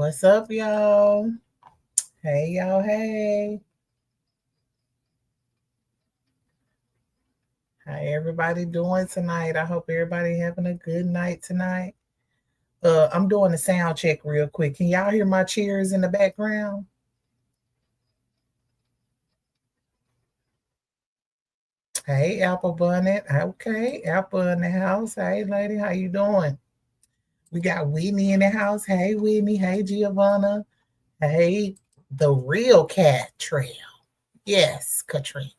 What's up, y'all? Hey, y'all. Hey. How everybody doing tonight? I hope everybody having a good night tonight. I'm doing a sound check real quick. Can y'all hear my cheers in the background? Hey, Apple Bunny. Okay, Apple in the house. Hey, lady, how you doing? We got Whitney in the house. Hey, Whitney. Hey, Giovanna. Hey, the real cat trail. Yes, Katrina.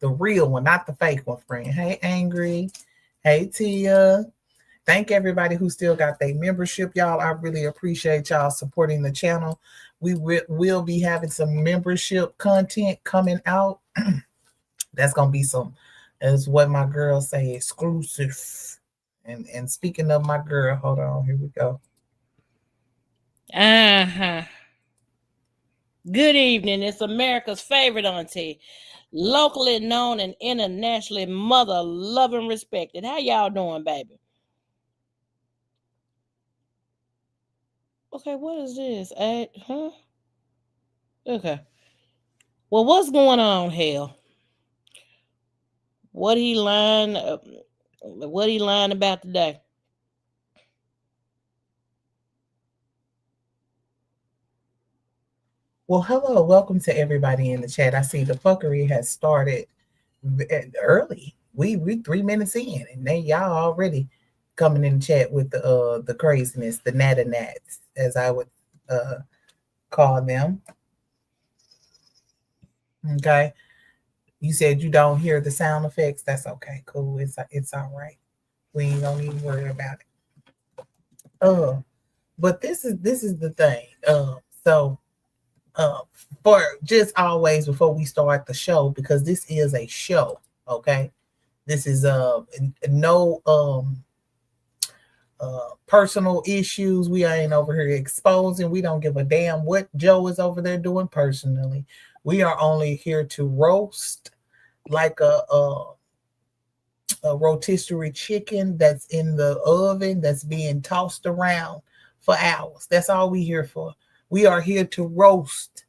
The real one, not the fake one, friend. Hey, Angry. Hey, Tia. Thank everybody who still got their membership, y'all. I really appreciate y'all supporting the channel. We will be having some membership content coming out. That's gonna be some, as what my girls say, exclusive. And speaking of my girl, hold on, here we go. Good evening. It's America's favorite auntie, locally known and internationally mother, loved and respected. How y'all doing, baby? Okay, what is this? Okay. Well, what's going on, hell? What he lying? What he lying about today? Well, hello, welcome to everybody in the chat. I see the fuckery has started early. We 3 minutes in, and then y'all already coming in the chat with the craziness, the Netta Nats, as I would call them. Okay, you said you don't hear the sound effects. That's okay, cool. It's all right. We ain't gonna even worry about it. But this is the thing. So uh, for just always before we start the show, because this is a show. Okay, this is no personal issues. We ain't over here exposing. We don't give a damn what Joe is over there doing personally. We are only here to roast like a rotisserie chicken that's in the oven that's being tossed around for hours. That's all we here for. We are here to roast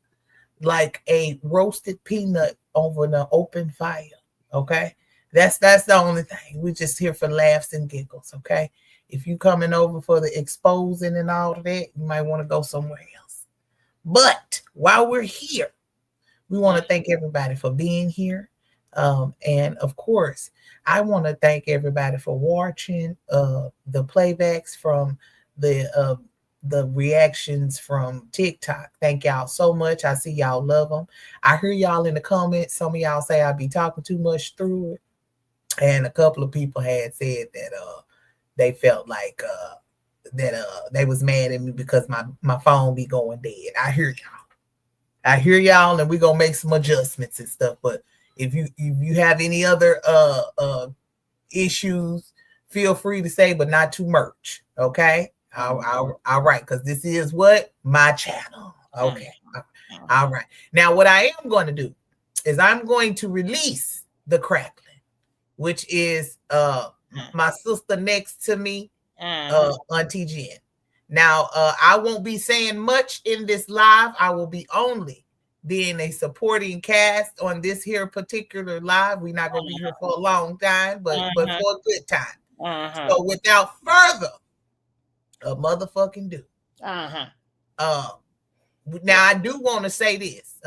like a roasted peanut over an open fire. Okay, that's the only thing. We're just here for laughs and giggles. Okay, if you coming over for the exposing and all of that, you might want to go somewhere else. But while we're here, we want to thank everybody for being here. And of course, I want to thank everybody for watching the playbacks from the reactions from TikTok. Thank y'all so much. I see y'all love them. I hear y'all in the comments. Some of y'all say I be talking too much through it, and a couple of people had said that they felt like that they was mad at me because my phone be going dead. I hear y'all, and we're gonna make some adjustments and stuff. But if you have any other issues, feel free to say, but not too much. Okay. All right, because this is what my channel. Okay. All right. Now, what I am going to do is I'm going to release the crackling, which is my sister next to me, Auntie Jen. Now, I won't be saying much in this live. I will be only being a supporting cast on this here particular live. We're not going to be here for a long time, but for a good time. So without further a motherfucking do. Now I do want to say this.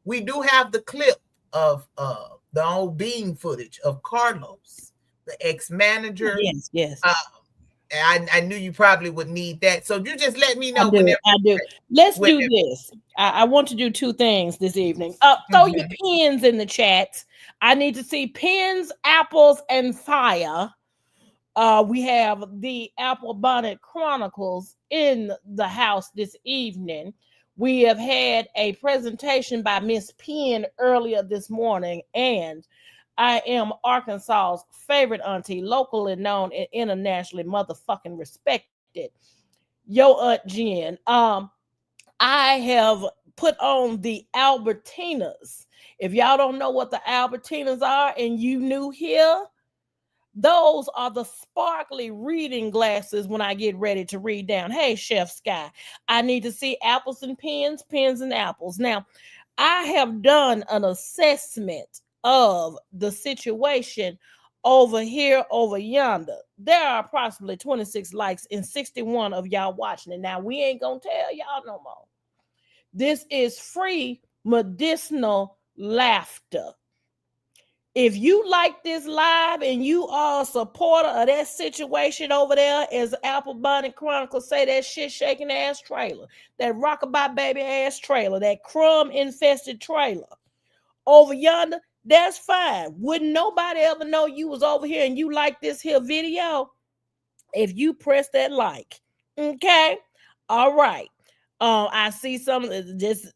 We do have the clip of the old bean footage of Carlos, the ex-manager. Yes. I knew you probably would need that. So you just let me know. I do. Let's do this. I want to do two things this evening. Throw your pins in the chat. I need to see pins, apples, and fire. We have the Apple Bonnet Chronicles in the house this evening. We have had a presentation by Miss Penn earlier this morning, and I am Arkansas's favorite auntie, locally known and internationally motherfucking respected. Yo, Aunt Jen. I have put on the Albertinas. If y'all don't know what the Albertinas are and you new here, Those are the sparkly reading glasses when I get ready to read down. Hey, Chef Sky, I need to see apples and pens, pens and apples. Now, I have done an assessment of the situation over here, over yonder. There are approximately 26 likes and 61 of y'all watching it. Now, we ain't going to tell y'all no more. This is free medicinal laughter. If you like this live and you are a supporter of that situation over there, as Apple Bonnet Chronicles say, that shit shaking ass trailer, that rockabye baby ass trailer, that crumb infested trailer over yonder, that's fine. Wouldn't nobody ever know you was over here and you like this here video if you press that like. Okay? All right. I see some just,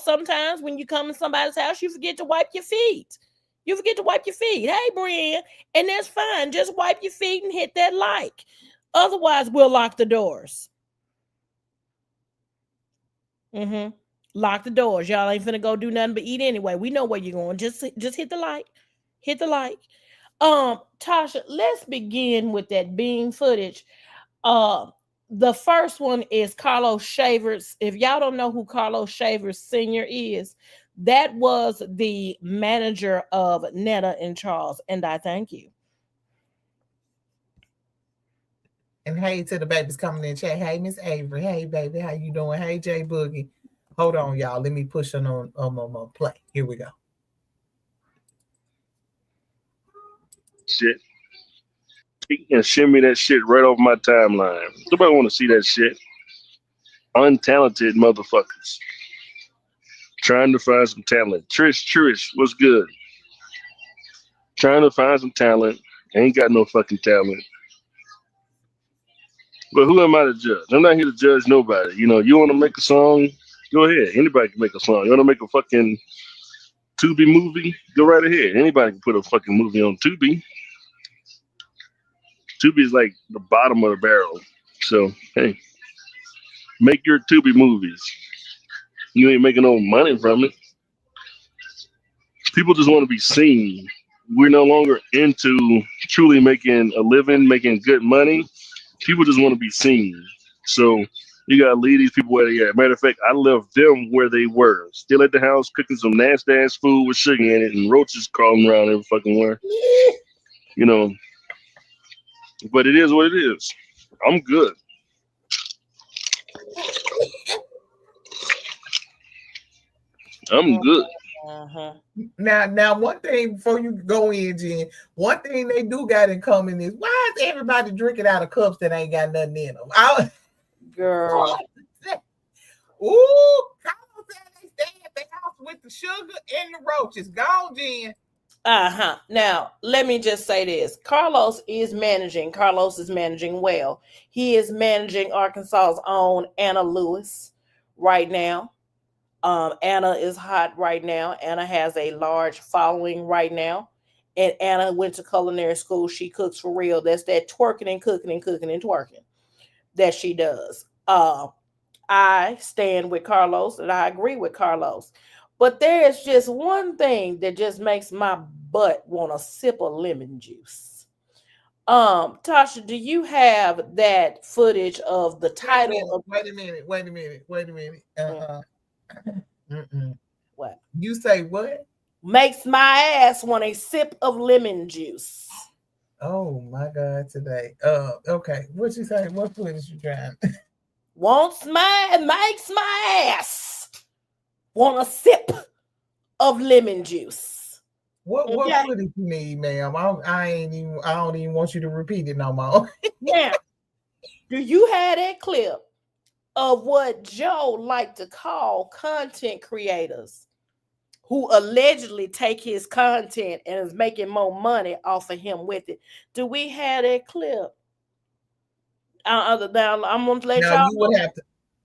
sometimes when you come in somebody's house, you forget to wipe your feet. You forget to wipe your feet. Hey, Brian. And that's fine. Just wipe your feet and hit that like. Otherwise, we'll lock the doors. Lock the doors. Y'all ain't finna go do nothing but eat anyway. We know where you're going. Just hit the like. Hit the like. Tasha, let's begin with that bean footage. The first one is Carlos Shavers. If y'all don't know who Carlos Shavers Sr. is, that was the manager of Netta and Charles, and I thank you. And hey to the babies coming in chat. Hey, Miss Avery. Hey, baby. How you doing? Hey, Jay Boogie. Hold on, y'all. Let me push on play. Here we go. Shit. And shimmy that shit right off my timeline. Nobody want to see that shit. Untalented motherfuckers. Trying to find some talent. Trish, what's good? Trying to find some talent. Ain't got no fucking talent. But who am I to judge? I'm not here to judge nobody. You want to make a song? Go ahead. Anybody can make a song. You want to make a fucking Tubi movie? Go right ahead. Anybody can put a fucking movie on Tubi. Tubi is like the bottom of the barrel. So, hey, make your Tubi movies. You ain't making no money from it. People just want to be seen. We're no longer into truly making a living, making good money. People just want to be seen. So you gotta leave these people where they are. Matter of fact, I left them where they were. Still at the house cooking some nasty ass food with sugar in it and roaches crawling around every fucking where. But it is what it is. I'm good. I'm good. Now, one thing before you go in, Jen, one thing they do got in common is why is everybody drinking out of cups that ain't got nothing in them? Girl. Ooh, Carlos said they stay at the house with the sugar and the roaches. Go on, Jen. Now, let me just say this. Carlos is managing. Carlos is managing well. He is managing Arkansas's own Anna Lewis right now. Anna is hot right now. Anna has a large following right now. And Anna went to culinary school. She cooks for real. That's that twerking and cooking and cooking and twerking that she does. I stand with Carlos and I agree with Carlos. But there is just one thing that just makes my butt want a sip of lemon juice. Tasha, do you have that footage of the title? Wait a minute. What? You say what? Makes my ass want a sip of lemon juice. Oh my God, today. Okay. What you say? What footage you trying? Makes my ass want a sip of lemon juice. What footage you need, ma'am? I don't even want you to repeat it no more. Now, do you have that clip of what Joe like to call content creators who allegedly take his content and is making more money off of him with it? Do we have that clip? I'm gonna let y'all.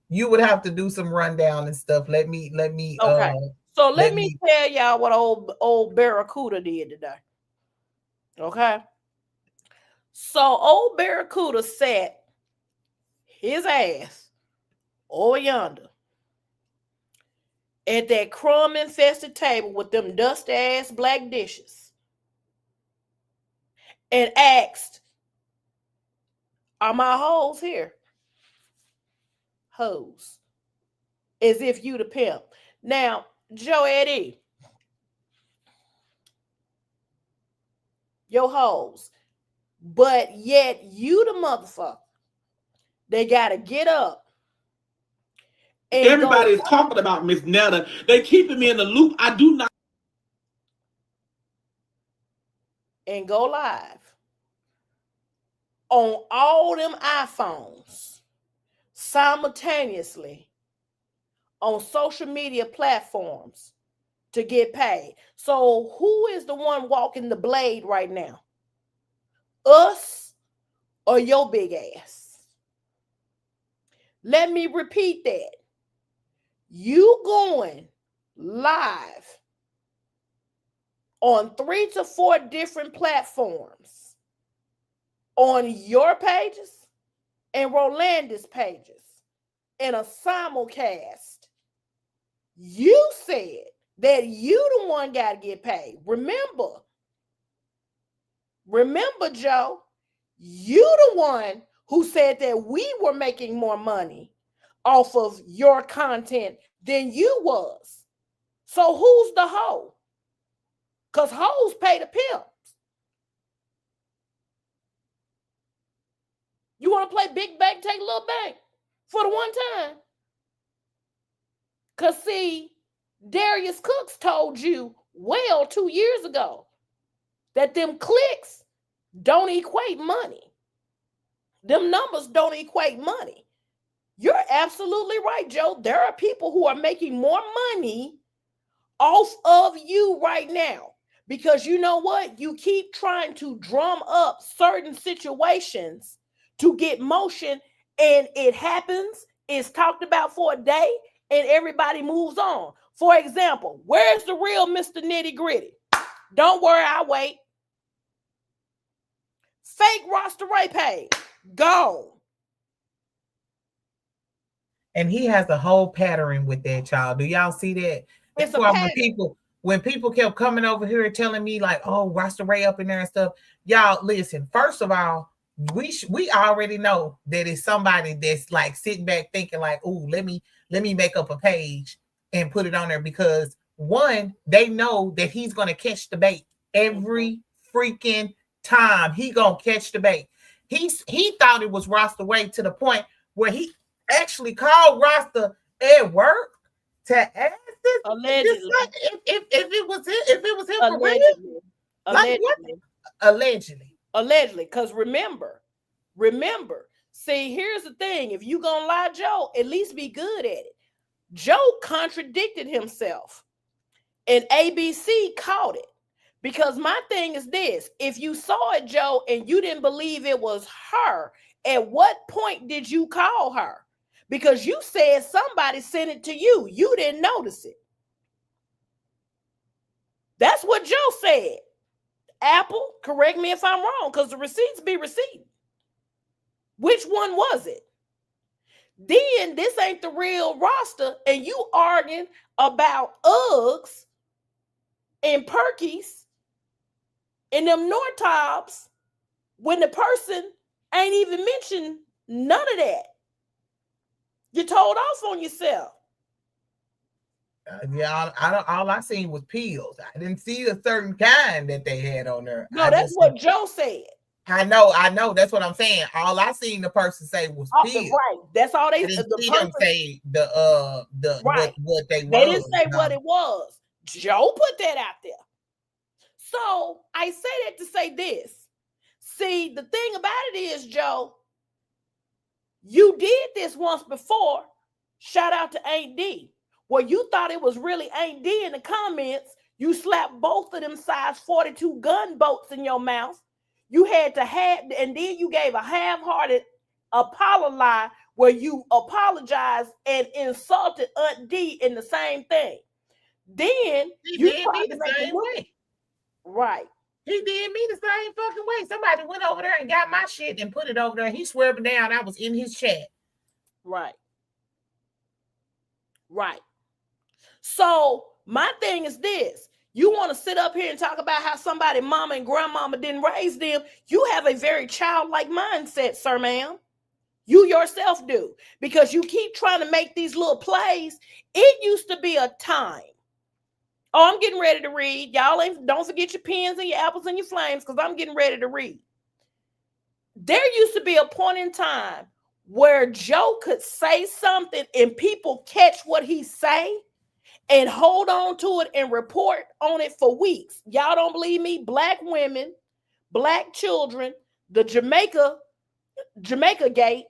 You would have to do some rundown and stuff. Let me. Okay. So let me tell y'all what old Barracuda did today. Okay. So old Barracuda sat his ass over yonder at that crumb infested table with them dusty ass black dishes and asked, are my hoes here? Hoes. As if you the pimp. Now, Joe Eddie, your hoes. But yet you the motherfucker. They gotta get up. And everybody is talking about Miss Netta. They keeping me in the loop. I do not. And go live on all them iPhones simultaneously on social media platforms to get paid. So who is the one walking the blade right now? Us or your big ass? Let me repeat that. You going live on 3 to 4 different platforms on your pages and Rolanda's pages in a simulcast. You said that you the one got to get paid. Remember, Joe, you the one who said that we were making more money off of your content than you was. So who's the hoe? Because hoes pay the pimps. You want to play big bank, take little bank for the one time? Because see, Darius Cooks told you well 2 years ago that them clicks don't equate money. Them numbers don't equate money. You're absolutely right, Joe. There are people who are making more money off of you right now because you know what? You keep trying to drum up certain situations to get motion, and it happens. It's talked about for a day, and everybody moves on. For example, where's the real Mr. Nitty Gritty? Don't worry, I'll wait. Fake roster Ray page, gone. And he has a whole pattern with that, child. Do y'all see that? That's why when people kept coming over here and telling me like, "Oh, roster Ray up in there and stuff," y'all listen. First of all, we already know that it's somebody that's like sitting back thinking like, "Oh, let me make up a page and put it on there," because one, they know that he's gonna catch the bait every freaking time. He gonna catch the bait. He thought it was roster Ray to the point where he actually called roster at work to ask this. Allegedly. If it was him for real. Like what? Allegedly. Because remember, see, here's the thing. If you gonna lie, Joe, at least be good at it. Joe contradicted himself, and ABC caught it. Because my thing is this: if you saw it, Joe, and you didn't believe it was her, at what point did you call her? Because you said somebody sent it to you. You didn't notice it. That's what Joe said. Apple, correct me if I'm wrong, because the receipts be receipts. Which one was it? Then this ain't the real roster, and you arguing about Uggs and Perkies and them Nortobs when the person ain't even mentioned none of that. You told off on yourself. Yeah, all I seen was pills. I didn't see a certain kind that they had on there. No, that's what Joe said. I know. That's what I'm saying. All I seen the person say was pills. Right. That's all they said. Them say the right. what they They didn't say what it was. Joe put that out there. So I say that to say this. See, the thing about it is, Joe, you did this once before. Shout out to Aunt D. Where you thought it was really Aunt D in the comments. You slapped both of them size 42 gunboats in your mouth. You had to and then you gave a half-hearted apology where you apologized and insulted Aunt D in the same thing. Then you did me the same way. Right. He did me the same fucking way. Somebody went over there and got my shit and put it over there. He swerving down. I was in his chat. Right. So my thing is this. You want to sit up here and talk about how somebody mama and grandmama didn't raise them. You have a very childlike mindset, sir, ma'am. You yourself do, because you keep trying to make these little plays. It used to be a time. Oh, I'm getting ready to read. Y'all don't forget your pens and your apples and your flames, because I'm getting ready to read. There used to be a point in time where Joe could say something and people catch what he say and hold on to it and report on it for weeks. Y'all don't believe me? Black women, black children, the Jamaica gate.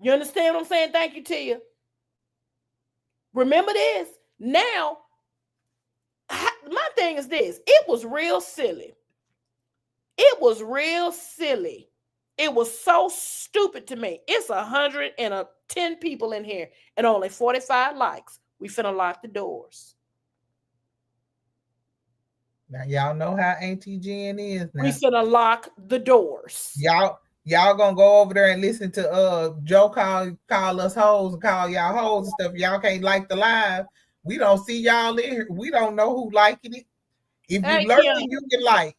You understand what I'm saying? Thank you, Tia. Remember this. Now, my thing is this. It was real silly. It was real silly. It was so stupid to me. It's 110 people in here and only 45 likes. We finna lock the doors. Now y'all know how Auntie Jen is now. We finna lock the doors. Y'all gonna go over there and listen to Joe call us hoes and call y'all hoes and stuff. Y'all can't like the live. We don't see y'all in here. We don't know who liking it. If you lurking, you can like.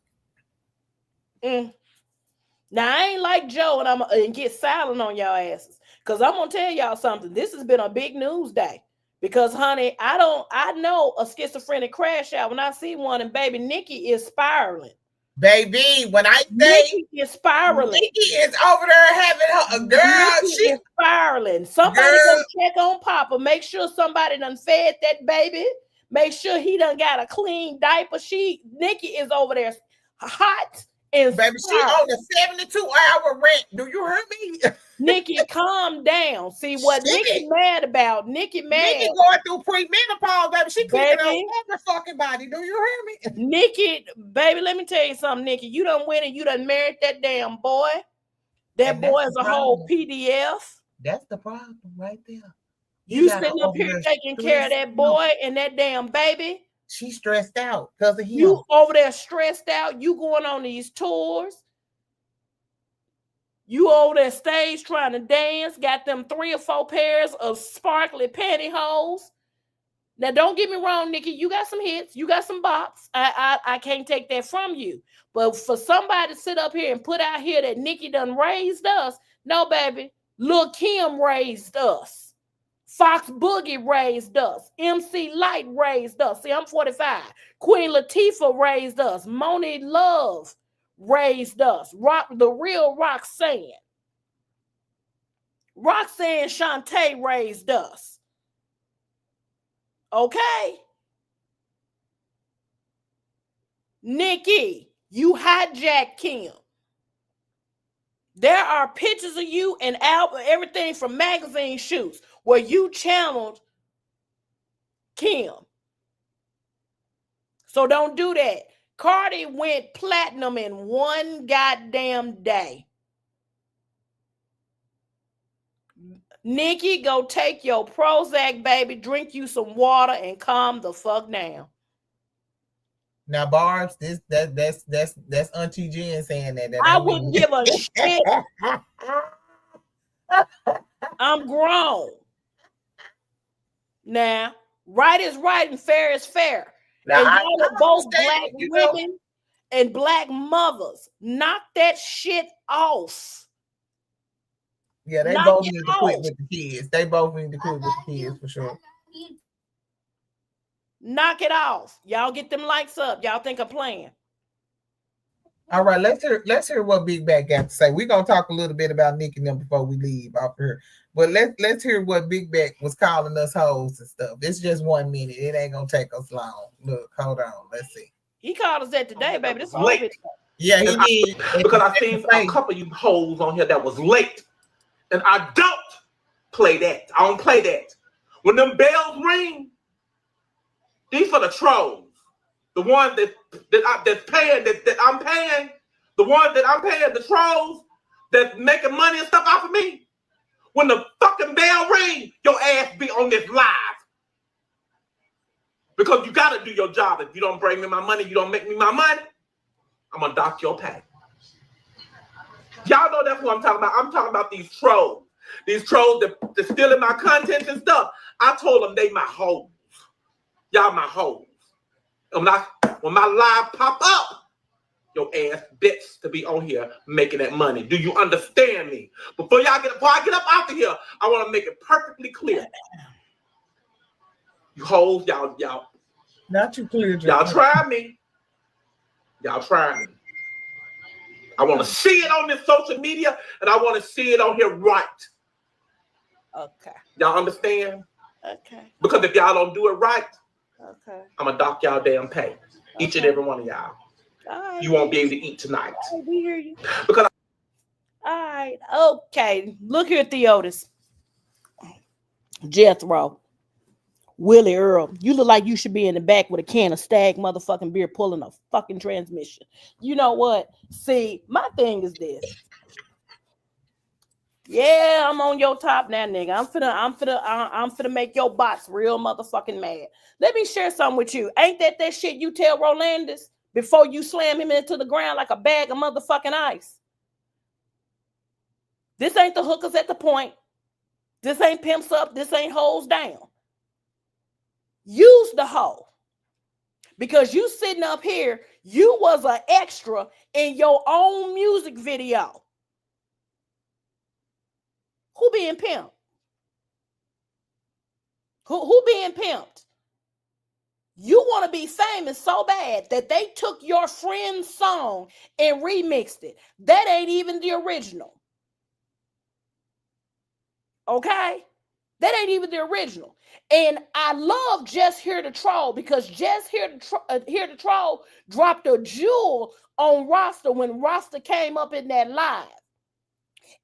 Now I ain't like Joe and get silent on y'all asses. Because I'm gonna tell y'all something. This has been a big news day. Because, honey, I know a schizophrenic crash out when I see one, and baby Nicki is spiraling. Baby, when I say Nicki is spiraling. Nicki is over there having a girl. She is spiraling. Somebody go check on Papa. Make sure somebody done fed that baby. Make sure he done got a clean diaper. Nicki is over there hot. And baby, she on a 72-hour rent. Do you hear me? Nicki, calm down. See what Nicki mad about? Nicki going through premenopause, baby. She cleaning out every fucking body. Do you hear me? Nicki, baby, let me tell you something, Nicki. You done went and you done married that damn boy. That boy is a whole PDF. That's the problem right there. You sitting up here taking care of that boy and that damn baby. She's stressed out because of him. You over there stressed out. You going on these tours. You over there stage trying to dance. Got them 3 or 4 pairs of sparkly pantyhose. Now, don't get me wrong, Nicki. You got some hits. You got some bops. I can't take that from you. But for somebody to sit up here and put out here that Nicki done raised us. No, baby. Lil' Kim raised us. Fox Boogie raised us. MC Light raised us. See, I'm 45. Queen Latifah raised us. Moni Love raised us. The real Roxanne. Roxanne Shantae raised us. Okay? Nicki, you hijacked Kim. There are pictures of you and everything from magazine shoots where you channeled Kim. So don't do that. Cardi went platinum in one goddamn day. Nicki, go take your Prozac, baby, drink you some water and calm the fuck down. Now, Barbs, that's Auntie Jen saying that. I wouldn't give a shit. I'm grown. Now, right is right and fair is fair. Now, and y'all are both black women and black mothers. Knock that shit off. Yeah, they both need to quit with the kids. They both need to quit with the kids for sure. Knock it off. Y'all get them likes up. Y'all think I'm playing. All right, let's hear what Big Back got to say. We're gonna talk a little bit about Nicki and them before we leave off here. But let's hear what Big Back was calling us hoes and stuff. It's just 1 minute. It ain't gonna take us long. Look, hold on. Let's see. He called us that today, baby. This is late. Yeah, he did. Because I seen a couple of you hoes on here that was late. And I don't play that. I don't play that. When them bells ring, these are the trolls. The ones that's paying, that I'm paying, the ones that I'm paying, the trolls that's making money and stuff off of me. When the fucking bell rings, your ass be on this live. Because you gotta do your job. If you don't bring me my money, you don't make me my money, I'm gonna dock your pay. Y'all know that's what I'm talking about. I'm talking about these trolls. These trolls that stealing my content and stuff. I told them they my hoes. Y'all my hoes. And when my live pop up, your ass bets to be on here making that money. Do you understand me? Before I get up out of here, I want to make it perfectly clear. You hoes, y'all. Not you clear. Y'all try me. Y'all try me. I want to see it on this social media, and I want to see it on here right. Okay. Y'all understand? Okay. Because if y'all don't do it right, okay, I'm going to dock y'all damn pay. Each and every one of y'all. All right. You won't be able to eat tonight. All right, we hear you. Because all right. Okay. Look here, Theotis. Jethro. Willie Earl. You look like you should be in the back with a can of Stag motherfucking beer pulling a fucking transmission. You know what? See, my thing is this. Yeah, I'm on your top now, nigga. I'm finna make your bots real motherfucking mad. Let me share something with you. Ain't that shit you tell Rolandis before you slam him into the ground like a bag of motherfucking ice? This ain't the hookers at the point. This ain't pimps up. This ain't hoes down. Use the hoe. Because you sitting up here, you was an extra in your own music video. Who being pimped? Who being pimped? You want to be famous so bad that they took your friend's song and remixed it. That ain't even the original. Okay? That ain't even the original. And I love Just Here to Troll because Just Here to Troll dropped a jewel on Rasta when Rasta came up in that live.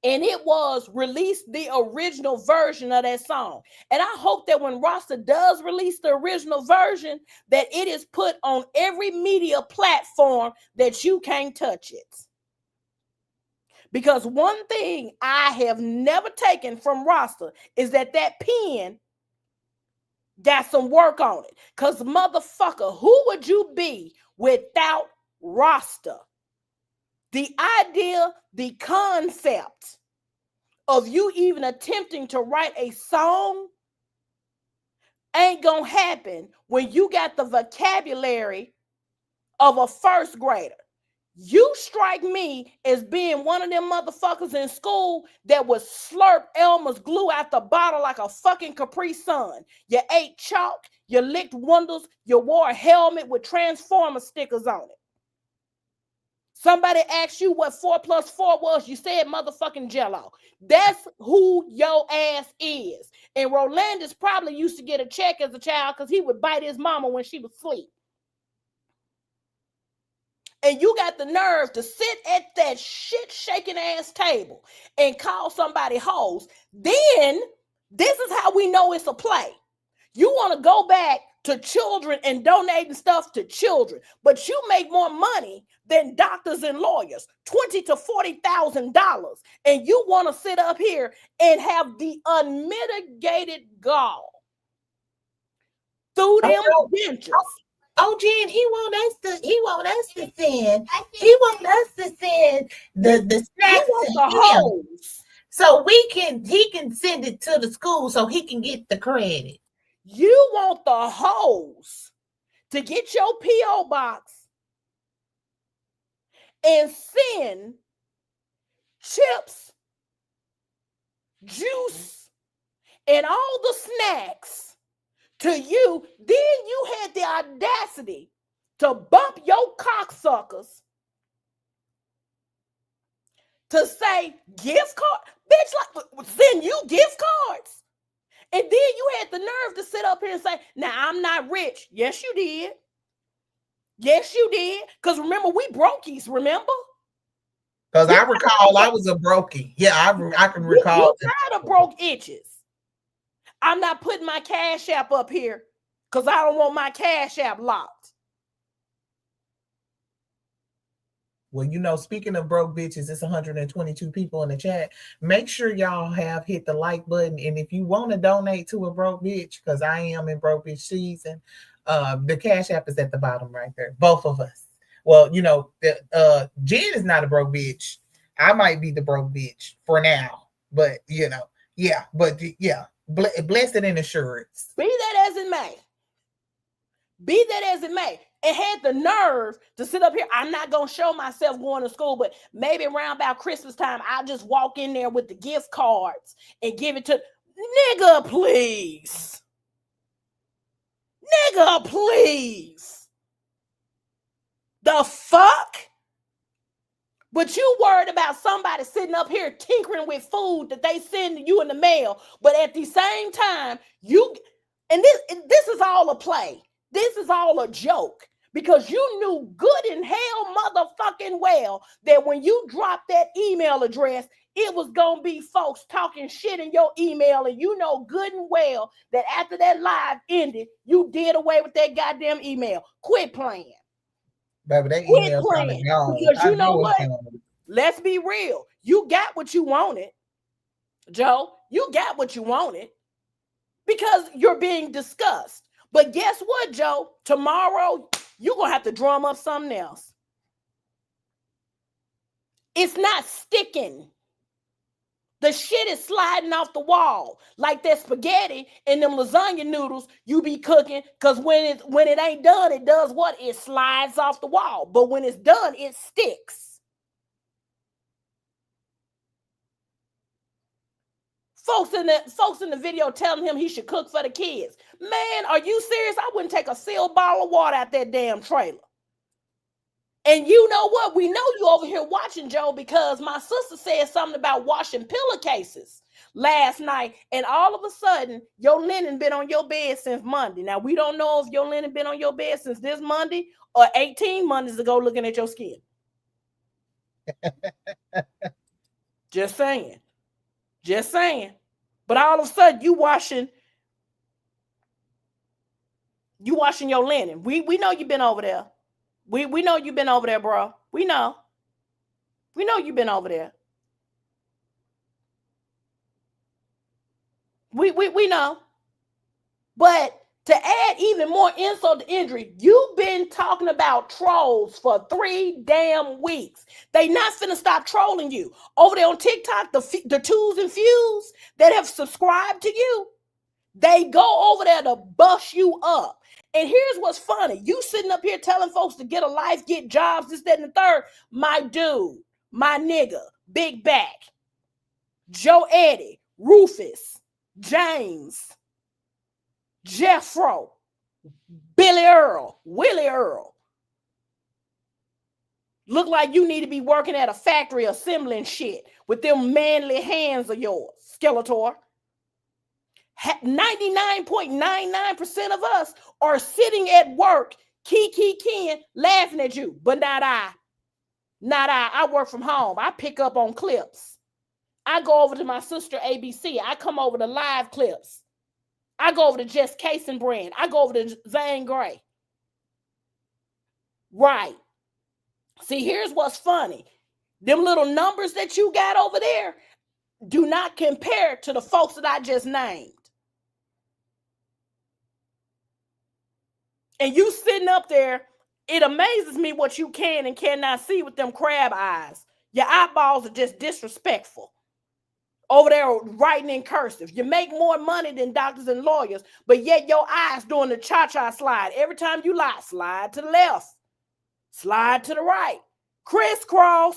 And it was released the original version of that song. And I hope that when Rasta does release the original version, that it is put on every media platform that you can't touch it. Because one thing I have never taken from Rasta is that pen got some work on it. Because motherfucker, who would you be without Rasta? The idea, the concept of you even attempting to write a song ain't gonna happen when you got the vocabulary of a first grader. You strike me as being one of them motherfuckers in school that would slurp Elmer's glue out the bottle like a fucking Capri Sun. You ate chalk, you licked Wonders, you wore a helmet with Transformer stickers on it. Somebody asked you what 4 + 4 was, you said motherfucking Jello. That's who your ass is. And Rolandis probably used to get a check as a child because he would bite his mama when she was asleep. And you got the nerve to sit at that shit-shaking ass table and call somebody hoes. Then, this is how we know it's a play. You want to go back to children and donating stuff to children, but you make more money than doctors and lawyers, $20,000 to $40,000, and you want to sit up here and have the unmitigated gall through them dentures. Oh, Jen, he want us to send the snacks to him, so he can send it to the school so he can get the credit. You want the hoes to get your P.O. box and send chips, juice, and all the snacks to you. Then you had the audacity to bump your cocksuckers to say gift card. Bitch, like, send you gift cards. And then you had the nerve to sit up here and say, now I'm not rich. Yes, you did. Yes, you did. Because remember, we brokies, remember? Because I recall I was a brokey. Yeah, I can recall. You tired of broke itches. I'm not putting my Cash App up here because I don't want my Cash App locked. Well, you know, speaking of broke bitches, it's 122 people in the chat. Make sure y'all have hit the like button. And if you want to donate to a broke bitch, because I am in broke bitch season, the Cash App is at the bottom right there. Both of us. Well, you know, Jen is not a broke bitch. I might be the broke bitch for now. But, you know, blessed in assurance. Be that as it may. Be that as it may, and had the nerve to sit up here. I'm not going to show myself going to school, but maybe around about Christmas time, I'll just walk in there with the gift cards and give it to nigga, please. Nigga, please. The fuck? But you worried about somebody sitting up here tinkering with food that they send you in the mail, but at the same time, this is all a play. This is all a joke because you knew good and hell motherfucking well that when you dropped that email address, it was going to be folks talking shit in your email, and you know good and well that after that live ended, you did away with that goddamn email. Quit playing. Baby, that email coming gone. Because you know what? Let's be real. You got what you wanted, Joe. You got what you wanted because you're being discussed. But guess what, Joe? Tomorrow, you're going to have to drum up something else. It's not sticking. The shit is sliding off the wall like that spaghetti and them lasagna noodles you be cooking. Because when it ain't done, it does what? It slides off the wall. But when it's done, it sticks. Folks in the video telling him he should cook for the kids. Man, are you serious? I wouldn't take a sealed bottle of water out that damn trailer. And you know what? We know you over here watching, Joe, because my sister said something about washing pillowcases last night. And all of a sudden, your linen been on your bed since Monday. Now, we don't know if your linen been on your bed since this Monday or 18 Mondays ago looking at your skin. Just saying. Just saying. But all of a sudden, you washing your linen. We know you've been over there. We know you've been over there, bro. We know. We know you've been over there. We know. But to add even more insult to injury, you've been talking about trolls for 3 damn weeks. They not finna stop trolling you. Over there on TikTok, the twos and fews that have subscribed to you, they go over there to bust you up. And here's what's funny. You sitting up here telling folks to get a life, get jobs, this, that, and the third. My dude, my nigga, Big Back, Joe Eddie, Rufus, James, Jeffro, Billy Earl, Willie Earl. Look like you need to be working at a factory assembling shit with them manly hands of yours, Skeletor. 99.99% of us are sitting at work, keying, laughing at you, but not I. Not I. I work from home. I pick up on clips. I go over to my sister ABC. I come over to live clips. I go over to Just Case and Brand. I go over to Zane Gray. Right. See, here's what's funny. Them little numbers that you got over there do not compare to the folks that I just named. And you sitting up there, it amazes me what you can and cannot see with them crab eyes. Your eyeballs are just disrespectful. Over there writing in cursive. You make more money than doctors and lawyers, but yet your eyes doing the cha-cha slide. Every time you lie, slide to the left, slide to the right, crisscross.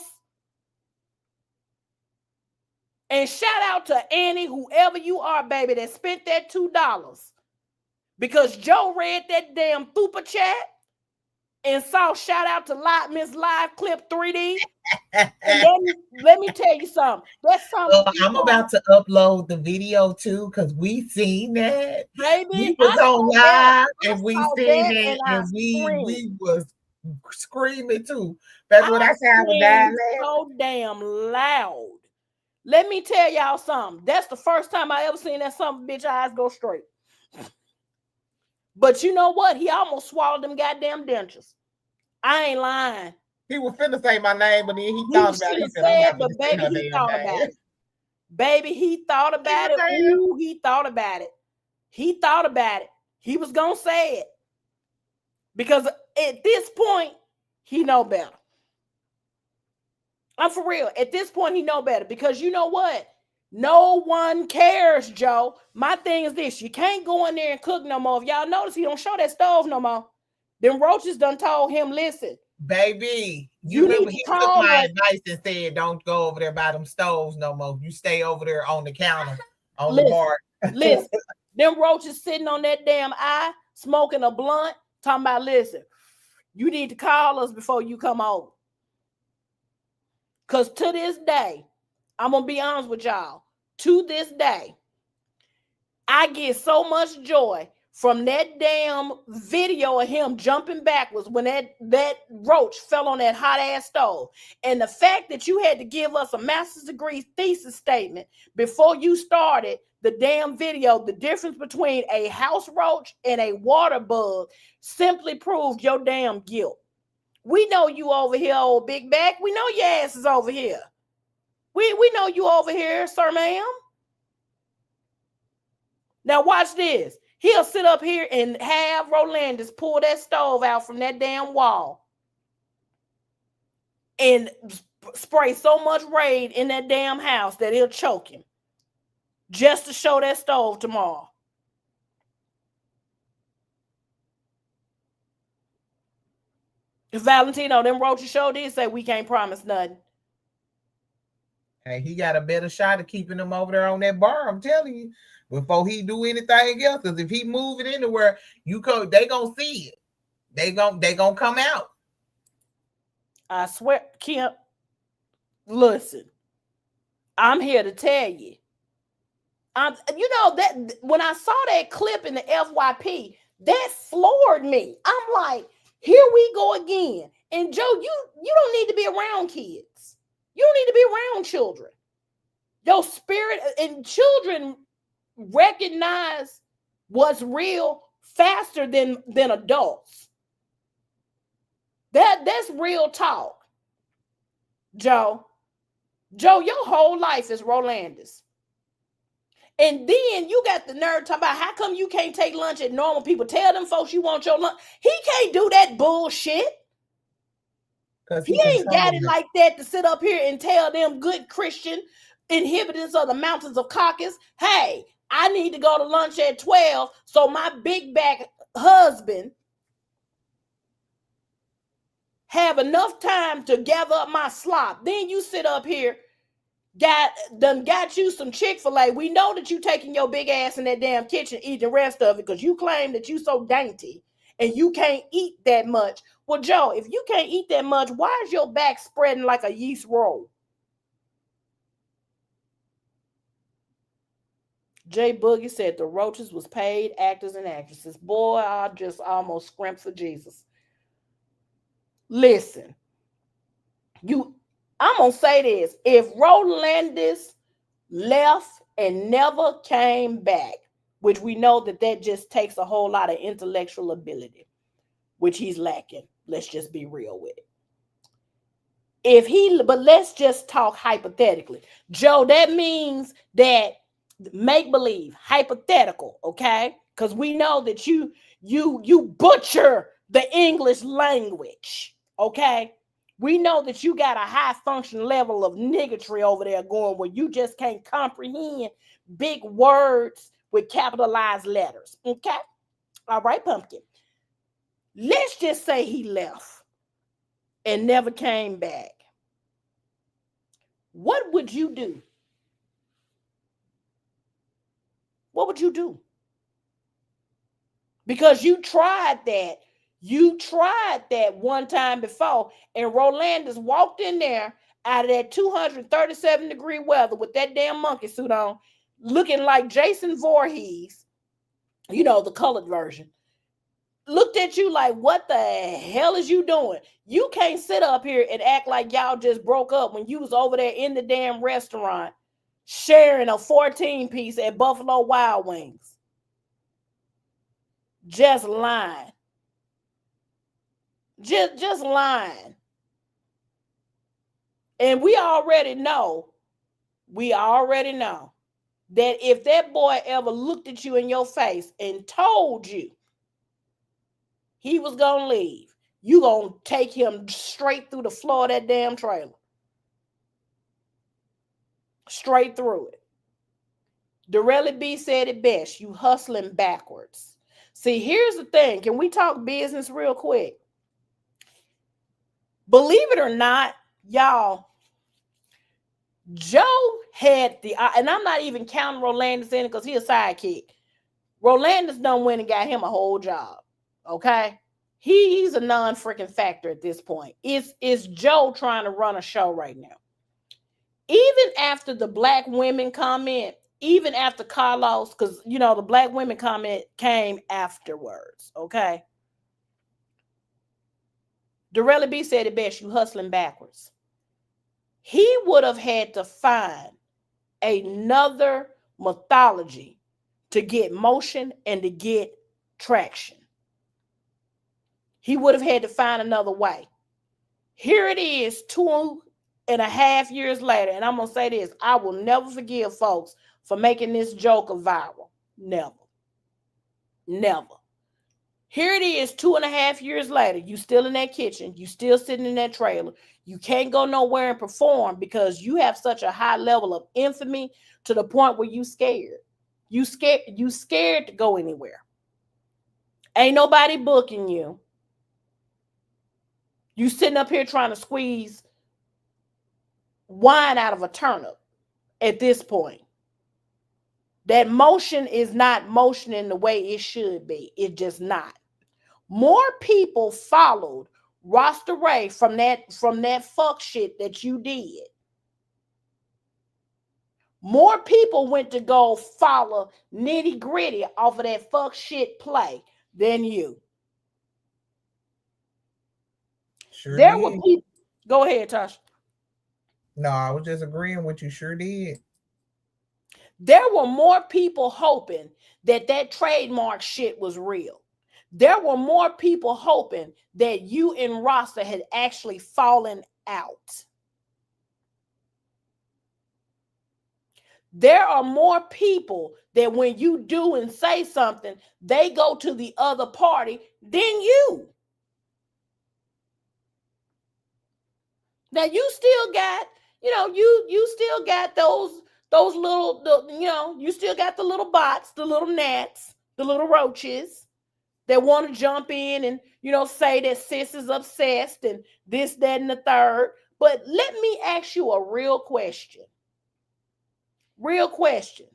And shout out to Annie, whoever you are, baby, that spent that $2. Because Joe read that damn Fupa chat and saw shout out to Miss Live Clip 3D. And let me tell you something. That's something. I'm about to upload the video too, because we seen that. Baby, we was on live and we seen it, and we was screaming too. That's what I said. I was dying so damn loud. Let me tell y'all something. That's the first time I ever seen that some bitch eyes go straight. But you know what? He almost swallowed them goddamn dentures. I ain't lying. He was finna say my name, but then he thought about it. He said, but baby, he thought about it. Baby, he thought about it. Ooh, he thought about it. He thought about it. He was gonna say it. Because at this point, he know better. I'm for real. At this point, he know better. Because you know what? No one cares, Joe. My thing is this. You can't go in there and cook no more. If y'all notice, he don't show that stove no more. Them roaches done told him, listen, baby, you remember need to he took call my us. advice and said, don't go over there by them stoves no more. You stay over there on the counter, on the Listen, bar. listen. Them roaches sitting on that damn eye, smoking a blunt, talking about, listen, you need to call us before you come over. Because to this day, I'm going to be honest with y'all, to this day, I get so much joy from that damn video of him jumping backwards when that roach fell on that hot ass stove. And the fact that you had to give us a master's degree thesis statement before you started the damn video, the difference between a house roach and a water bug simply proved your damn guilt. We know you over here, old big back. We know your ass is over here. We know you over here, sir, ma'am. Now watch this. He'll sit up here and have Rolandis pull that stove out from that damn wall and spray so much Raid in that damn house that he'll choke him just to show that stove tomorrow. Valentino, them roaches show did say we can't promise nothing. Hey, he got a better shot of keeping them over there on that bar, I'm telling you, before he do anything else. Because if he move it anywhere, they gonna see it. They gonna come out. I swear, Kim, listen, I'm here to tell you. You know that when I saw that clip in the FYP, that floored me. I'm like, here we go again. And Joe, you don't need to be around kids. You don't need to be around children. Your spirit and children recognize what's real faster than adults. That's real talk. Joe, your whole life is Rolandis. And then you got the nerve talking about how come you can't take lunch at normal people. Tell them folks you want your lunch. He can't do that bullshit. He ain't got it like that to sit up here and tell them good Christian inhabitants of the mountains of Caucasus, hey, I need to go to lunch at 12 so my big back husband have enough time to gather up my slop. Then you sit up here, got you some Chick-fil-A. We know that you taking your big ass in that damn kitchen, eating the rest of it because you claim that you so dainty and you can't eat that much. Well, Joe, if you can't eat that much, why is your back spreading like a yeast roll? Jay Boogie said the roaches was paid actors and actresses. Boy, I just almost scrimped for Jesus. Listen, I'm going to say this. If Rolandis left and never came back, which we know that just takes a whole lot of intellectual ability, which he's lacking. Let's just be real with it. But let's just talk hypothetically. Joe, that means that make-believe, hypothetical, okay? Because we know that you butcher the English language, okay? We know that you got a high function level of niggotry over there going where you just can't comprehend big words with capitalized letters, okay? All right, Pumpkin. Let's just say he left and never came back. What would you do? What would you do? Because you tried that. You tried that one time before, and Rolandis walked in there out of that 237-degree weather with that damn monkey suit on, looking like Jason Voorhees, the colored version. Looked at you like, what the hell is you doing? You can't sit up here and act like y'all just broke up when you was over there in the damn restaurant sharing a 14-piece at Buffalo Wild Wings. Just lying. Just lying. And we already know that if that boy ever looked at you in your face and told you he was going to leave, you going to take him straight through the floor of that damn trailer. Straight through it. Dorelli B said it best. You hustling backwards. See, here's the thing. Can we talk business real quick? Believe it or not, y'all, Joe had the, and I'm not even counting Rolandis in it because he's a sidekick. Rolandis done went and got him a whole job. Okay? He's a non-freaking factor at this point. It's Joe trying to run a show right now. Even after the black women comment, even after Carlos, because you know the black women comment came afterwards. Okay. Dorelli B said it best, you hustling backwards. He would have had to find another mythology to get motion and to get traction. He would have had to find another way. Here it is, 2.5 years later, and I'm going to say this, I will never forgive folks for making this joker viral. Never. Never. Here it is, 2.5 years later. You still in that kitchen. You still sitting in that trailer. You can't go nowhere and perform because you have such a high level of infamy to the point where you scared. You scared to go anywhere. Ain't nobody booking you. You sitting up here trying to squeeze wine out of a turnip at this point. That motion is not motioning the way it should be. It's just not. More people followed Rasta Ray from that fuck shit that you did. More people went to go follow Nitty Gritty off of that fuck shit play than you. Sure there did. were people. Go ahead, Tasha. No, I was just agreeing with you. Sure did. There were more people hoping that trademark shit was real. There were more people hoping that you and Rasta had actually fallen out. There are more people that when you do and say something, they go to the other party than you. Now you still got, you still got those little, you still got the little bots, the little gnats, the little roaches that want to jump in and, say that sis is obsessed and this, that, and the third. But let me ask you a real question. Real question,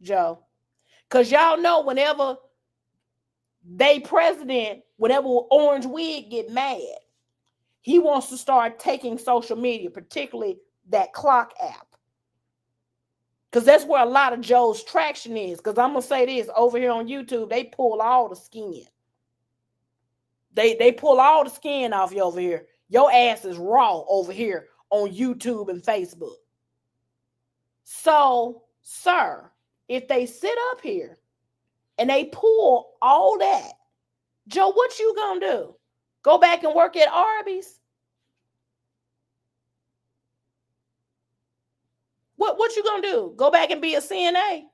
Joe. Because y'all know whenever whenever Orange Wig get mad, he wants to start taking social media, particularly that clock app. Because that's where a lot of Joe's traction is. Because I'm going to say this, over here on YouTube, they pull all the skin. They pull all the skin off you over here. Your ass is raw over here on YouTube and Facebook. So, sir, if they sit up here and they pull all that, Joe, what you gonna do? Go back and work at Arby's? What you gonna do? Go back and be a CNA?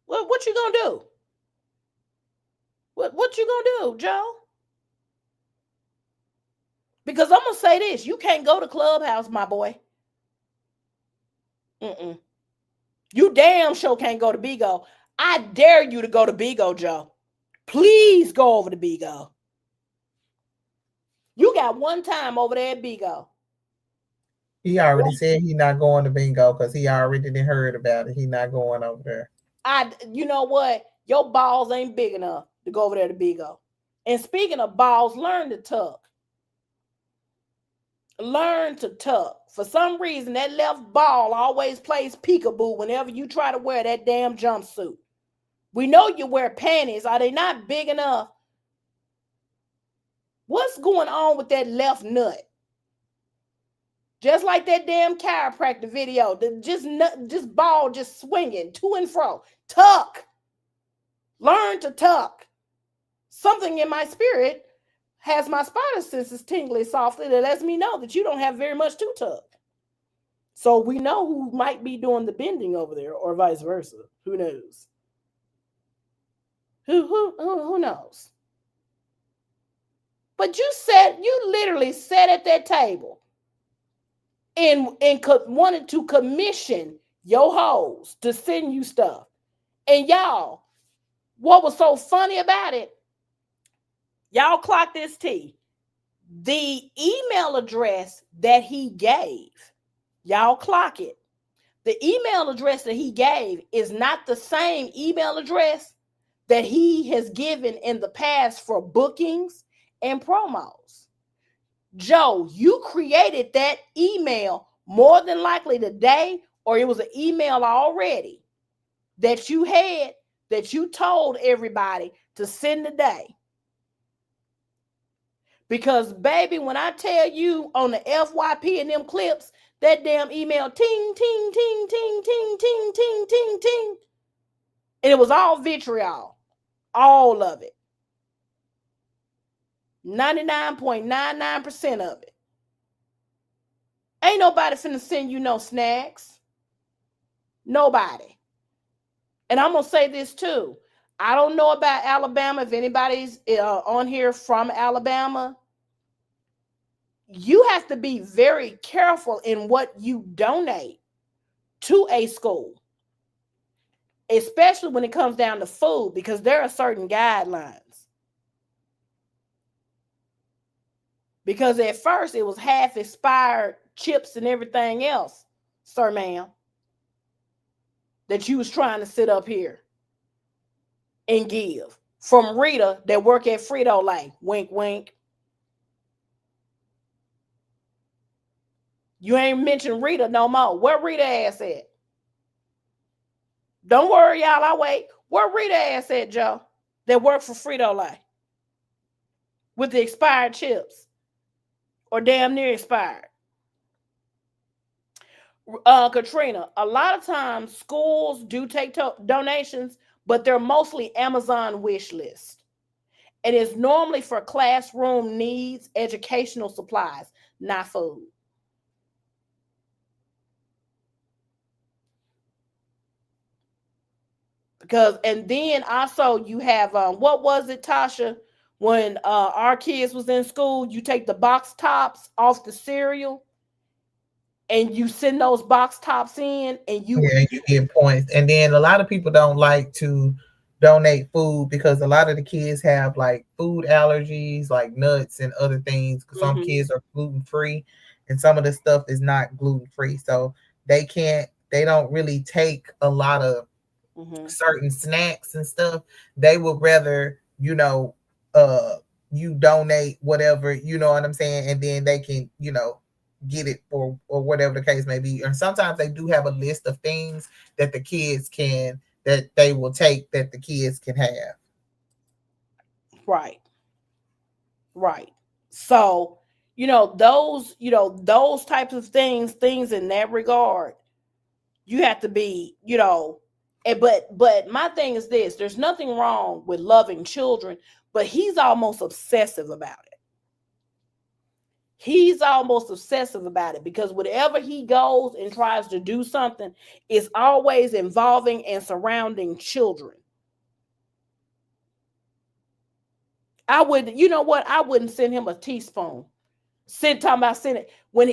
What you gonna do? What you gonna do, Joe? Because I'm gonna say this: you can't go to Clubhouse, my boy. You damn sure can't go to Bigo. I dare you to go to Bigo, Joe. Please go over to Bigo. You got one time over there at Bigo. He already said he's not going to Bingo because he already heard about it. He's not going over there. You know what? Your balls ain't big enough to go over there to Bigo. And speaking of balls, learn to tuck. Learn to tuck. For some reason, that left ball always plays peekaboo whenever you try to wear that damn jumpsuit. We know you wear panties. Are they not big enough? What's going on with that left nut? Just like that damn chiropractor video, just ball just swinging to and fro. Tuck. Learn to tuck. Something in my spirit has my spider senses tingling softly that lets me know that you don't have very much to tuck. So we know who might be doing the bending over there, or vice versa. Who knows? Who knows? But you literally sat at that table and wanted to commission your hoes to send you stuff. And y'all, what was so funny about it? Y'all clock this T. The email address that he gave, y'all clock it. The email address that he gave is not the same email address that he has given in the past for bookings and promos. Joe, you created that email more than likely today, or it was an email already that you had that you told everybody to send today. Because, baby, when I tell you on the FYP and them clips, that damn email ting, ting, ting, ting, ting, ting, ting, ting, ting. And it was all vitriol. All of it. 99.99% of it. Ain't nobody finna send you no snacks. Nobody. And I'm going to say this too. I don't know about Alabama. If anybody's on here from Alabama, you have to be very careful in what you donate to a school, especially when it comes down to food, because there are certain guidelines. Because at first it was half expired chips and everything else, sir, ma'am, that you was trying to sit up here and give from Rita that work at Frito-Lay. Wink, wink. You ain't mentioned Rita no more. Where Rita ass at? Don't worry, y'all. I wait. Where Rita ass at, Joe? That work for Frito-Lay with the expired chips or damn near expired. Katrina, a lot of times schools do take donations, but they're mostly Amazon wish list. And it's normally for classroom needs, educational supplies, not food. Because, and then also you have, what was it, Tasha? When our kids was in school, you take the box tops off the cereal and you send those box tops in, and you get points. And then a lot of people don't like to donate food because a lot of the kids have like food allergies, like nuts and other things. Some kids are gluten free, and some of the stuff is not gluten free, so they don't really take a lot of certain snacks and stuff. They would rather, you donate whatever, you know what I'm saying, and then they can, get it or whatever the case may be. And sometimes they do have a list of things that that they will take that the kids can have. Right. So, those types of things in that regard, you have to be, but my thing is this: there's nothing wrong with loving children, but he's almost obsessive about it. Because whatever he goes and tries to do something is always involving and surrounding children. I would, I wouldn't send him a teaspoon. Talking about sending when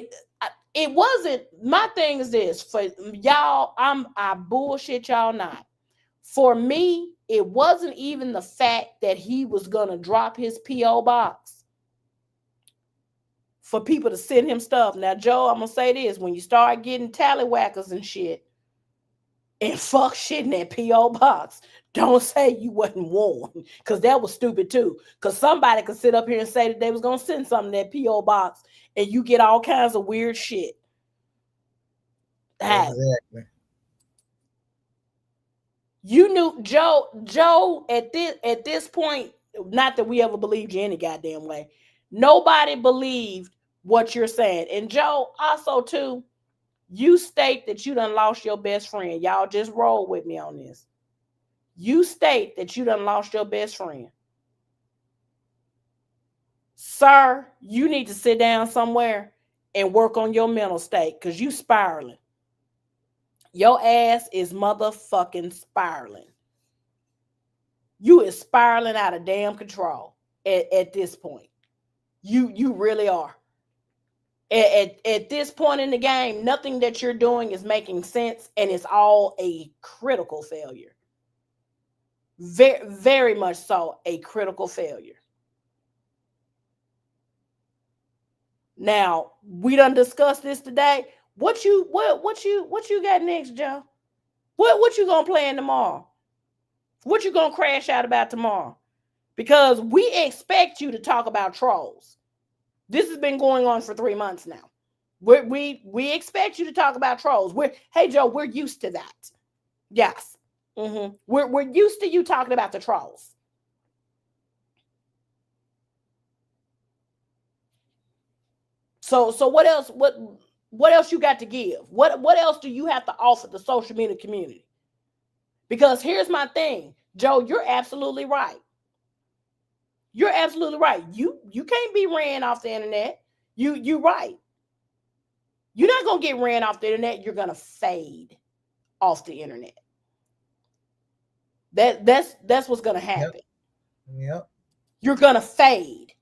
it wasn't. My thing is this for y'all. I bullshit y'all not. For me, it wasn't even the fact that he was gonna drop his PO box for people to send him stuff. Now, Joe, I'm gonna say this: when you start getting tallywhackers and shit and fuck shit in that PO box, don't say you wasn't warned, because that was stupid too. Because somebody could sit up here and say that they was gonna send something in that PO box, and you get all kinds of weird shit. Exactly. You knew Joe at this point. Not that we ever believed you any goddamn way. Nobody believed what you're saying. And Joe, also too, you state that you done lost your best friend. Y'all just roll with me on this. You state that you done lost your best friend. Sir, you need to sit down somewhere and work on your mental state, because you spiraling. Your ass is motherfucking spiraling. You is spiraling out of damn control at this point. You really are. At this point in the game, nothing that you're doing is making sense, and it's all a critical failure. Very, very much so a critical failure. Now, we done discussed this today. What you got next, Joe? What you gonna plan tomorrow? What you gonna crash out about tomorrow? Because we expect you to talk about trolls. This has been going on for 3 months now. We expect you to talk about trolls. Hey Joe, we're used to that. Yes. We're used to you talking about the trolls. So what else? What else you got to give? What else do you have to offer the social media community? Because here's my thing, Joe, you're absolutely right. You're absolutely right. You can't be ran off the internet. You're right. You're not gonna get ran off the internet. You're gonna fade off the internet. That's what's gonna happen. Yep. You're gonna fade.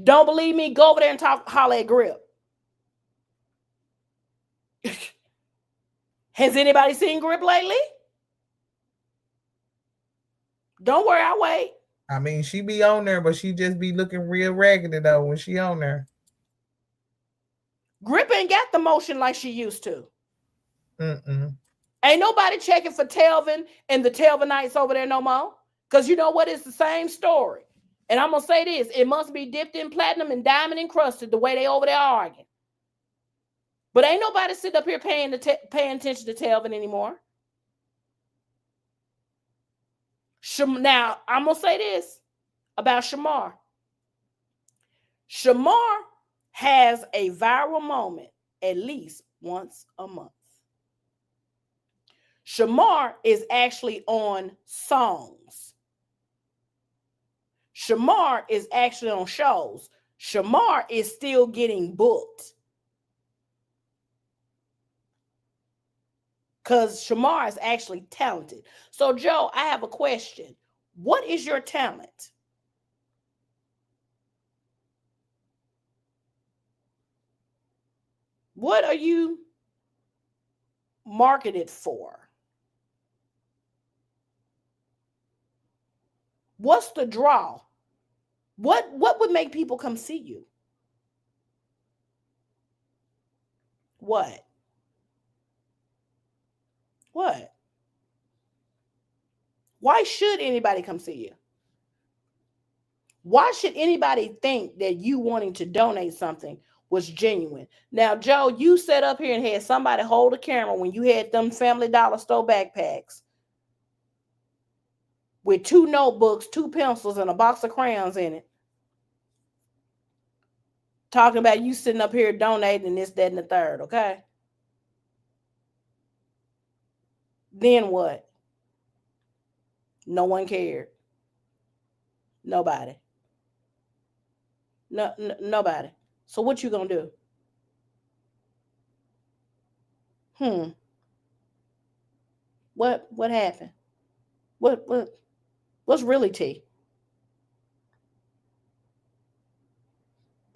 Don't believe me? Go over there and holler at Grip. Has anybody seen Grip lately? Don't worry, I'll wait. I mean, she be on there, but she just be looking real raggedy though when she on there. Grip ain't got the motion like she used to. Ain't nobody checking for Telvin and the Telvinites over there no more. Because you know what? It's the same story. And I'm going to say this. It must be dipped in platinum and diamond encrusted the way they over there arguing. But ain't nobody sitting up here paying attention to Telvin anymore. Now, I'm going to say this about Shamar. Shamar has a viral moment at least once a month. Shamar is actually on songs. Shamar is actually on shows. Shamar is still getting booked. Because Shamar is actually talented. So, Joe, I have a question. What is your talent? What are you marketed for? What's the draw? What would make people come see you? What? Why should anybody come see you? Why should anybody think that you wanting to donate something was genuine? Now, Joe, you sat up here and had somebody hold a camera when you had them Family Dollar store backpacks with 2 notebooks, 2 pencils, and a box of crayons in it. Talking about you sitting up here donating this, that, and the third, okay? Then what? No one cared. Nobody. Nobody. So what you gonna do? What happened? What's really tea?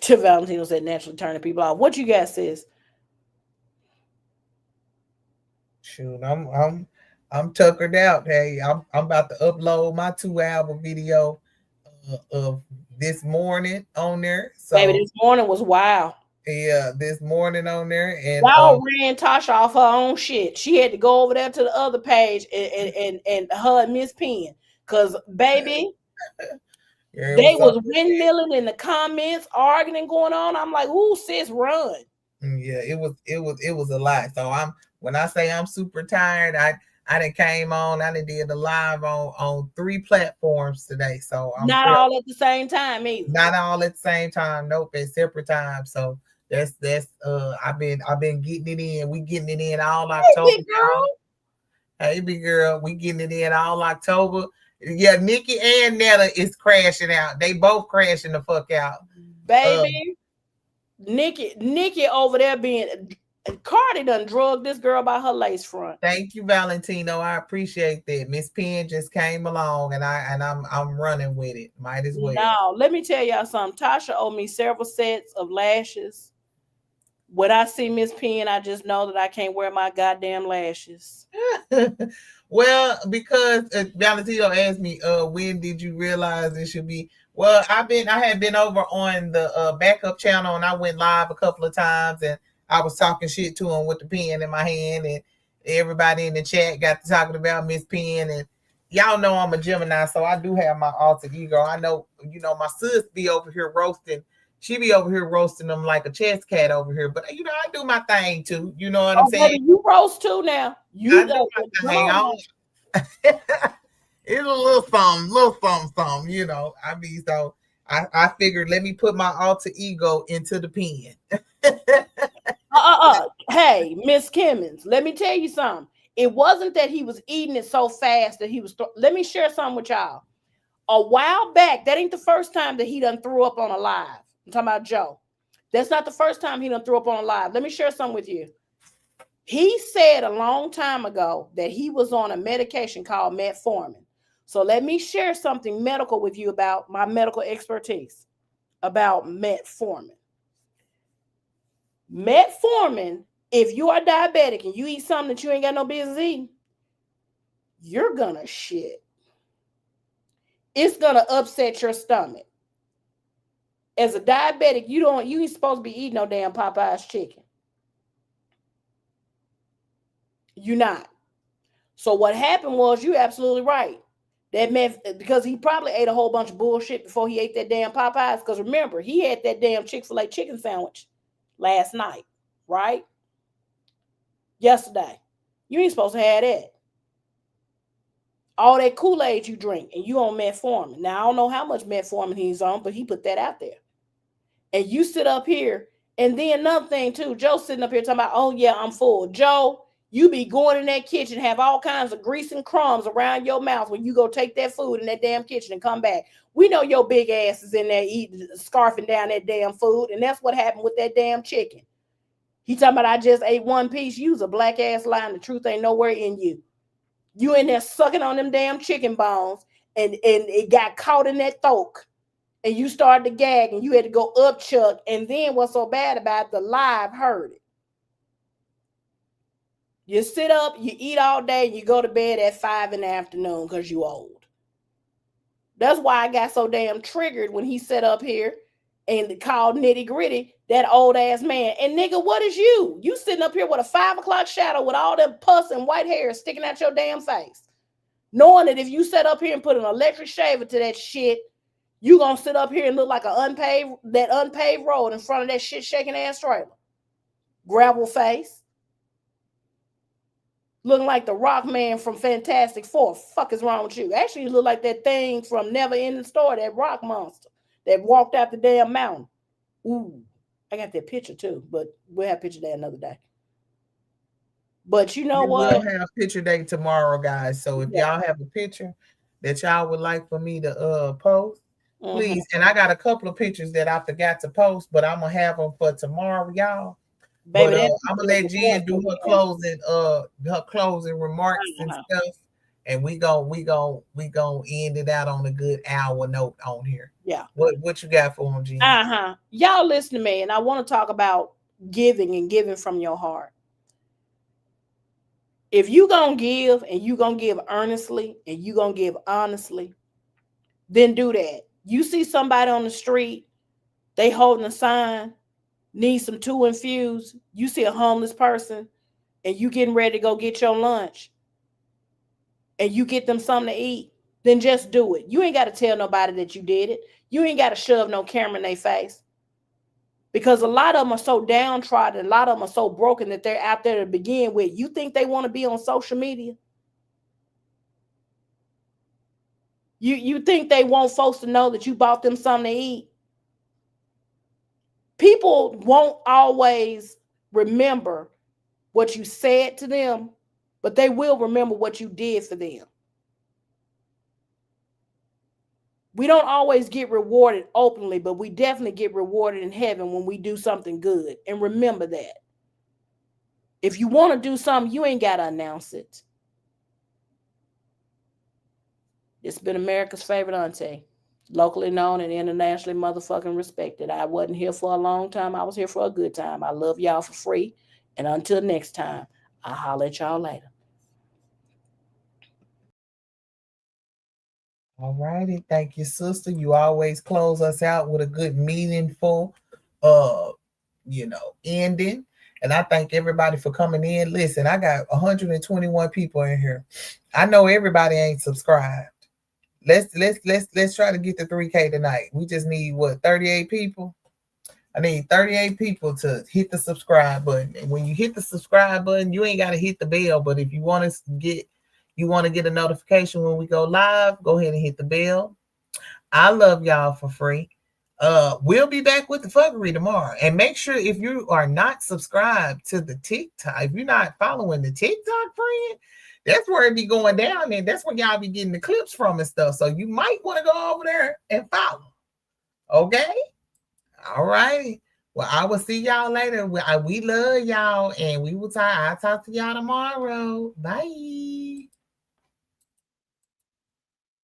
Valentino said naturally turning people off. What you guys says? Shoot, I'm tuckered out. Hey, I'm about to upload my 2-hour video of this morning on there. So baby, this morning was wild. Yeah, this morning on there, and y'all ran Tasha off her own shit. She had to go over there to the other page and her and Miss Penn, cause baby, they was windmilling in the comments, arguing and going on. I'm like, ooh, sis, run. Yeah, it was a lot. So when I say I'm super tired, I done came on. I done did a live on 3 platforms today. So I'm not all at the same time either. Not all at the same time. Nope, at separate times. So that's I've been getting it in. We getting it in all October. Hey, girl. Hey, big girl, we getting it in all October. Yeah, Nicki and Netta is crashing out. They both crashing the fuck out. Baby, Nicki over there being And Cardi done drugged this girl by her lace front. Thank you, Valentino. I appreciate that. Miss Penn just came along, and I'm running with it. Might as well. Now, let me tell y'all something. Tasha owed me several sets of lashes. When I see Miss Penn, I just know that I can't wear my goddamn lashes. Well, because Valentino asked me, when did you realize it should be? Well, I had been over on the backup channel, and I went live a couple of times, and I was talking shit to him with the pen in my hand, and everybody in the chat got to talking about Miss Penn, and y'all know I'm a Gemini, so I do have my alter ego. I know, my sis be over here roasting. She be over here roasting them like a chess cat over here, but I do my thing too. You know what I'm saying? Baby, you roast too now. I do my thing. It's a little something, I mean, so I figured let me put my alter ego into the pen. Hey, Miss Kimmons, let me tell you something. It wasn't that he was eating it so fast that he was. Let me share something with y'all. A while back, that ain't the first time that he done threw up on a live. I'm talking about Joe. That's not the first time he done threw up on a live. Let me share something with you. He said a long time ago that he was on a medication called metformin. So let me share something medical with you about my medical expertise about metformin. Metformin, if you are diabetic and you eat something that you ain't got no business eating, you're gonna shit. It's gonna upset your stomach. As a diabetic, you ain't supposed to be eating no damn Popeye's chicken. You're not. So what happened was, you're absolutely right. That man, because he probably ate a whole bunch of bullshit before he ate that damn Popeyes. Because remember, he had that damn Chick-fil-A chicken sandwich last night, right? Yesterday. You ain't supposed to have that. All that Kool-Aid you drink, and you on metformin. Now, I don't know how much metformin he's on, but he put that out there. And you sit up here, and then another thing too, Joe sitting up here talking about, oh yeah, I'm full. Joe, you be going in that kitchen, have all kinds of grease and crumbs around your mouth when you go take that food in that damn kitchen and come back. We know your big ass is in there eating, scarfing down that damn food, and that's what happened with that damn chicken. He talking about, I just ate one piece. You's a black ass lie, and the truth ain't nowhere in you. You in there sucking on them damn chicken bones, and it got caught in that throat. And you started to gag, and you had to go up chuck. And then what's so bad about it, the live heard it. You sit up, you eat all day, and you go to bed at 5 in the afternoon because you old. That's why I got so damn triggered when he sat up here and called Nitty Gritty that old ass man. And nigga, what is you? You sitting up here with a 5 o'clock shadow with all them pus and white hair sticking out your damn face. Knowing that if you sat up here and put an electric shaver to that shit, you gonna sit up here and look like that unpaved road in front of that shit shaking ass trailer. Gravel face. Looking like the Rock Man from Fantastic Four. Fuck is wrong with you? Actually, you look like that thing from Never Ending Story, that rock monster that walked out the damn mountain. Ooh, I got that picture too, but we'll have picture day another day. But you know what? We'll have picture day tomorrow, guys. So if y'all have a picture that y'all would like for me to post, please. And I got a couple of pictures that I forgot to post, but I'm gonna have them for tomorrow, y'all. Baby, but I'm gonna let Jen do her closing remarks and stuff, and we gonna end it out on a good hour note on here. Yeah. What you got for them, Jen? Y'all listen to me, and I want to talk about giving and giving from your heart. If you gonna give, and you gonna give earnestly, and you gonna give honestly, then do that. You see somebody on the street, they holding a sign, need some 2 infused. You see a homeless person, and you getting ready to go get your lunch, and you get them something to eat, then just do it. You ain't got to tell nobody that you did it. You ain't got to shove no camera in their face. Because a lot of them are so downtrodden, a lot of them are so broken that they're out there to begin with. You think they want to be on social media? You think they want folks to know that you bought them something to eat? People won't always remember what you said to them, but they will remember what you did for them. We don't always get rewarded openly, but we definitely get rewarded in heaven when we do something good. And remember that. If you want to do something, you ain't got to announce it. It's been America's favorite auntie. Locally known and internationally motherfucking respected. I wasn't here for a long time. I was here for a good time. I love y'all for free. And until next time, I'll holler at y'all later. All righty. Thank you, sister. You always close us out with a good, meaningful, ending. And I thank everybody for coming in. Listen, I got 121 people in here. I know everybody ain't subscribed. Let's try to get to 3K tonight. We just need 38 people. I need 38 people to hit the subscribe button. And when you hit the subscribe button, you ain't got to hit the bell. But if you want to get a notification when we go live, go ahead and hit the bell. I love y'all for free. We'll be back with the fuckery tomorrow. And make sure if you are not subscribed to the TikTok, if you're not following the TikTok friend, that's where it be going down, and that's where y'all be getting the clips from and stuff. So you might want to go over there and follow. Okay? All right. Well, I will see y'all later. We love y'all, and I'll talk to y'all tomorrow. Bye.